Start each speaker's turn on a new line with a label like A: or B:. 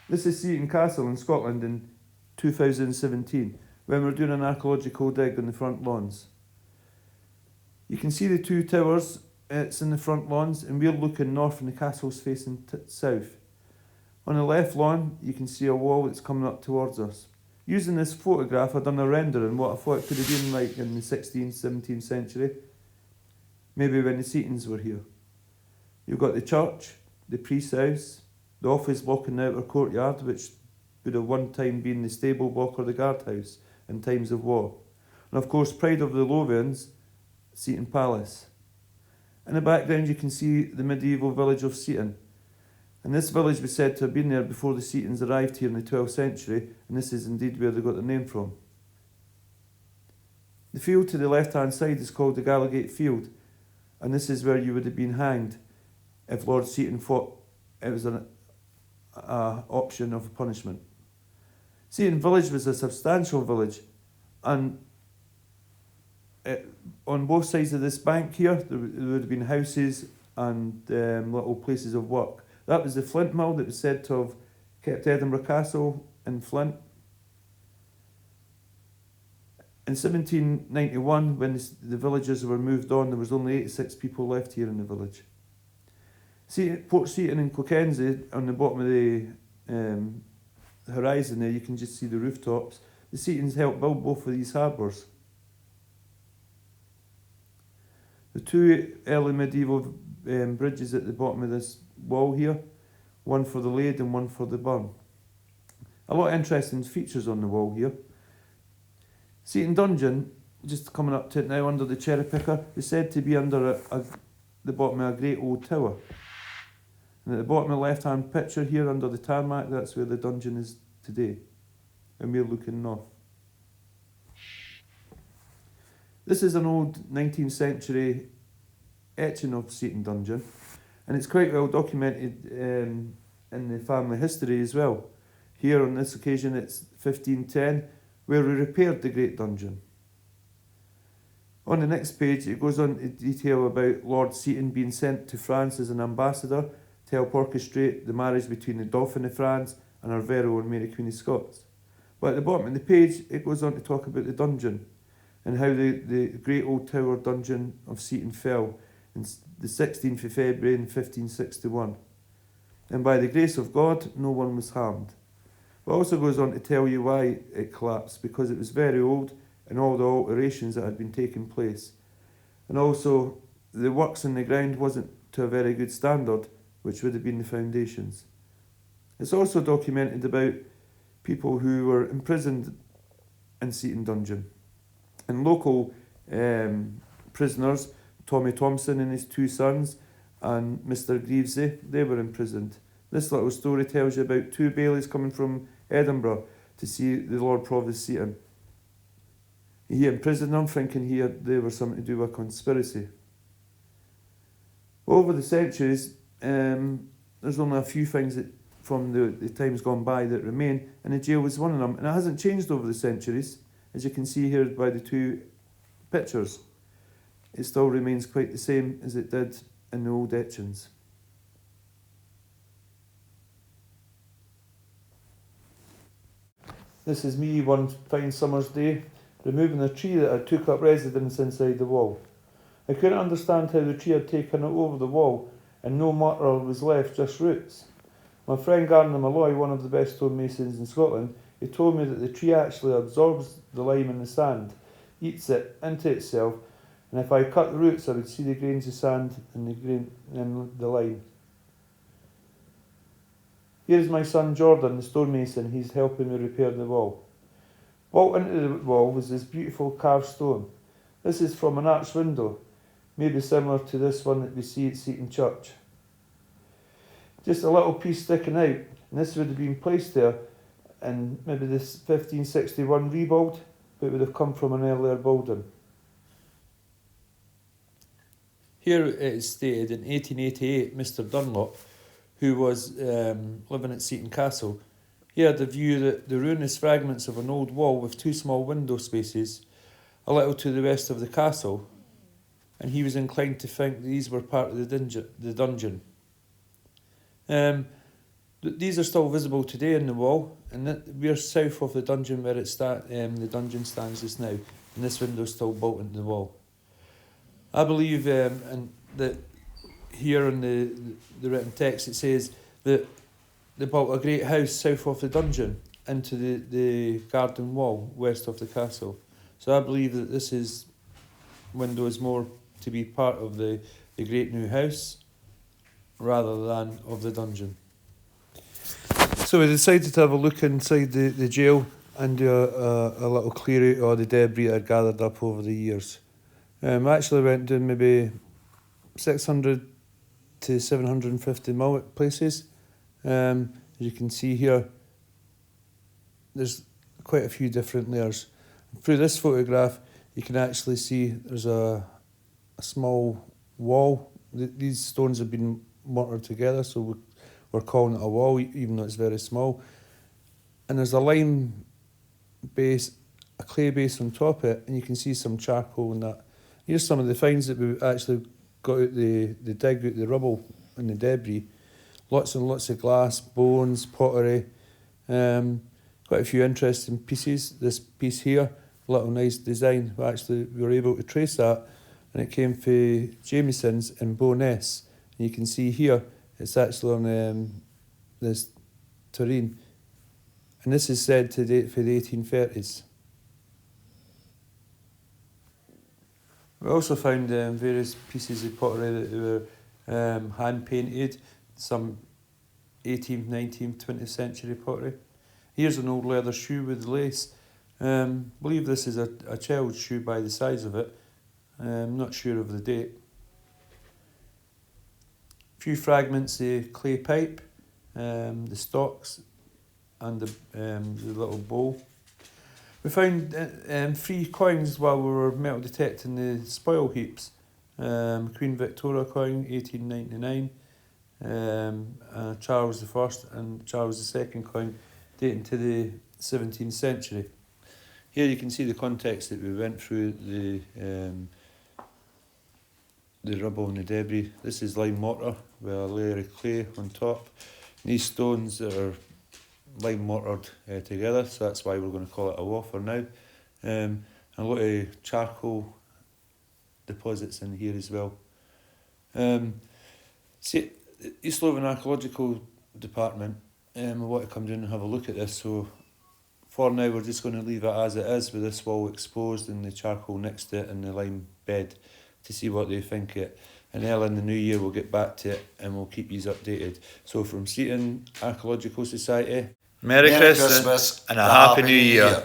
A: This is Seton Castle in Scotland in 2017, when we're doing an archaeological dig on the front lawns. You can see the two towers, it's in the front lawns, and we're looking north and the castle's facing south. On the left lawn, you can see a wall that's coming up towards us. Using this photograph, I've done a rendering what I thought it could have been like in the 16th, 17th century, maybe when the Setons were here. You've got the church, the priest's house, the office block in the outer courtyard, which would have one time been the stable block or the guardhouse in times of war. And of course, pride of the Lothians, Seton Palace. In the background you can see the medieval village of Seton. And this village was said to have been there before the Setons arrived here in the 12th century, and this is indeed where they got their name from. The field to the left-hand side is called the Gallowgate Field, and this is where you would have been hanged if Lord Seton thought it was an option of punishment. Seton village was a substantial village, and on both sides of this bank here there would have been houses and little places of work. That was the flint mill that was said to have kept Edinburgh Castle in Flint. In 1791, when the villagers were moved on, there was only 86 people left here in the village. Port Seton and Clokenzie, on the bottom of the horizon there, you can just see the rooftops. The Setons helped build both of these harbours. The two early medieval bridges at the bottom of this wall here, one for the Lade and one for the burn. A lot of interesting features on the wall here. Seton Dungeon, just coming up to it now under the cherry picker, is said to be under the bottom of a great old tower. And at the bottom of the left hand picture here under the tarmac, that's where the dungeon is today. And we're looking north. This is an old 19th century etching of Seton Dungeon, and it's quite well documented in the family history as well. Here on this occasion it's 1510, where we repaired the Great Dungeon. On the next page it goes on to detail about Lord Seton being sent to France as an ambassador to help orchestrate the marriage between the Dauphin of France and our very own Mary Queen of Scots. But at the bottom of the page it goes on to talk about the dungeon and how the great old tower dungeon of Seton fell on the 16th of February in 1561. And by the grace of God, no one was harmed. But it also goes on to tell you why it collapsed, because it was very old and all the alterations that had been taking place. And also, the works in the ground wasn't to a very good standard, which would have been the foundations. It's also documented about people who were imprisoned in Seton Dungeon. And local prisoners, Tommy Thompson and his two sons, and Mr. Greavesy, they were imprisoned. This little story tells you about two bailies coming from Edinburgh to see the Lord Provost Seton. He imprisoned them, thinking they were something to do with a conspiracy. Over the centuries, there's only a few things that from the times gone by that remain, and the jail was one of them. And it hasn't changed over the centuries, as you can see here by the two pictures. It still remains quite the same as it did in the old etchings. This is me one fine summer's day, removing a tree that had took up residence inside the wall. I couldn't understand how the tree had taken it over the wall and no mortar was left, just roots. My friend Gardner Malloy, one of the best stonemasons in Scotland, he told me that the tree actually absorbs the lime in the sand, eats it into itself, and if I cut the roots I would see the grains of sand in the lime. Here's my son Jordan, the stonemason. He's helping me repair the wall. Built into the wall was this beautiful carved stone. This is from an arched window, maybe similar to this one that we see at Seton Church. Just a little piece sticking out, and this would have been placed there in maybe this 1561 rebuild, but it would have come from an earlier building. Here it is stated in 1888, Mr. Dunlop, who was living at Seton Castle, he had the view that the ruinous fragments of an old wall with two small window spaces, a little to the west of the castle, and he was inclined to think these were part of the dungeon. These are still visible today in the wall, and we're south of the dungeon where the dungeon stands just now, and this window's still built into the wall. I believe, and that here in the written text it says that they built a great house south of the dungeon into the garden wall west of the castle. So I believe that this window is more to be part of the great new house rather than of the dungeon. So we decided to have a look inside the jail and do a little clear out of the debris that had gathered up over the years. I actually went down maybe 600 to 750 places. As you can see here, there's quite a few different layers. Through this photograph, you can actually see there's a small wall. These stones have been mortared together, so we're calling it a wall, even though it's very small. And there's a lime base, a clay base on top of it, and you can see some charcoal in that. Here's some of the finds that we actually got out the dig out the rubble and the debris. Lots and lots of glass, bones, pottery, quite a few interesting pieces. This piece here, a little nice design. We were able to trace that, and it came from Jamieson's in Bo'ness. And you can see here, it's actually on this terrain. And this is said to date for the 1830s. We also found various pieces of pottery that were hand painted, some 18th, 19th, 20th century pottery. Here's an old leather shoe with lace. I believe this is a child's shoe by the size of it. I'm not sure of the date. A few fragments of clay pipe, the stocks and the little bowl. We found 3 coins while we were metal detecting the spoil heaps. Queen Victoria coin, 1899, Charles I and Charles II coin dating to the 17th century. Here you can see the context that we went through the rubble and the debris. This is lime mortar with a layer of clay on top. These stones that are lime mortared together, so that's why we're going to call it a wall for now. And a lot of charcoal deposits in here as well. See, East Lothian Archaeological Department want to come down and have a look at this, so for now we're just going to leave it as it is with this wall exposed and the charcoal next to it and the lime bed to see what they think of it. And early in the new year we'll get back to it and we'll keep you updated. So from Seton Archaeological Society, Merry Christmas and a Happy New Year.